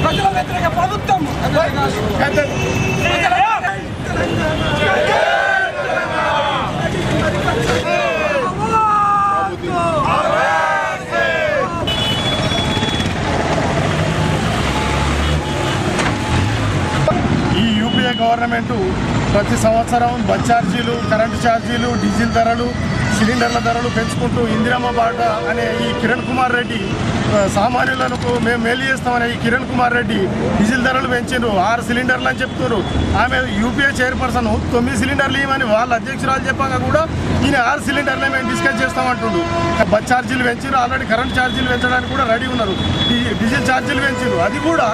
ప్రజల వ్యతిరేక ప్రభుత్వం ఈ యూపీఏ గవర్నమెంట్ ప్రతి సంవత్సరం బస్ ఛార్జీలు, కరెంటు ఛార్జీలు, డీజిల్ ధరలు, సిలిండర్ల ధరలు పెంచుకుంటూ ఇందిరమ్మ బాట అనే ఈ కిరణ్ కుమార్ రెడ్డి సామాన్యులకు మేము మేలు చేస్తామనే ఈ కిరణ్ కుమార్ రెడ్డి డీజిల్ ధరలు పెంచారు. 6 సిలిండర్లు అని చెప్తున్నారు. ఆమె యూపీఏ చైర్పర్సన్ 9 సిలిండర్లు ఇవ్వమని వాళ్ళ అధ్యక్షురాలు చెప్పాక కూడా ఈయన 6 సిలిండర్లే మేము డిస్కస్ చేస్తామంటుండు. బస్ ఛార్జీలు పెంచారు, ఆల్రెడీ కరెంట్ ఛార్జీలు పెంచడానికి కూడా రెడీ ఉన్నారు. డీజిల్ ఛార్జీలు పెంచారు. అది కూడా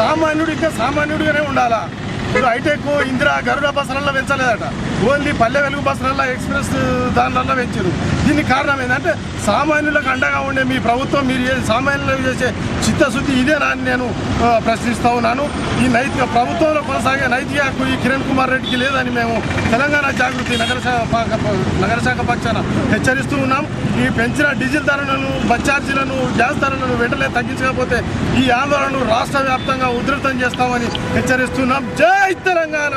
సామాన్యుడు ఇంకా సామాన్యుడిగానే ఉండాలా. ఇప్పుడు హైటెక్, ఇందిరా, గరుడ బస్సులలో పెంచలేదట. ఓన్లీ పల్లె వెలుగు బస్సులలో, ఎక్స్ప్రెస్ దానిలలో పెంచారు. దీనికి కారణం ఏంటంటే సామాన్యులకు అండగా ఉండే మీ ప్రభుత్వం మీరు సామాన్యులకు చేసే చిత్తశుద్ధి ఇదేనా అని నేను ప్రశ్నిస్తూ ఉన్నాను. ఈ నైతిక ప్రభుత్వంలో కొనసాగే నైతిక హక్కు ఈ కిరణ్ కుమార్ రెడ్డికి లేదని మేము తెలంగాణ జాగృతి నగరశాఖ పక్షాన హెచ్చరిస్తూ ఉన్నాం. ఈ పెంచిన డీజిల్ ధరలను, బస్ ఛార్జీలను, గ్యాస్ ధరలను వెంటనే తగ్గించకపోతే ఈ ఆందోళనను రాష్ట్ర వ్యాప్తంగా ఉధృతం చేస్తామని హెచ్చరిస్తున్నాం. జై తెలంగాణ.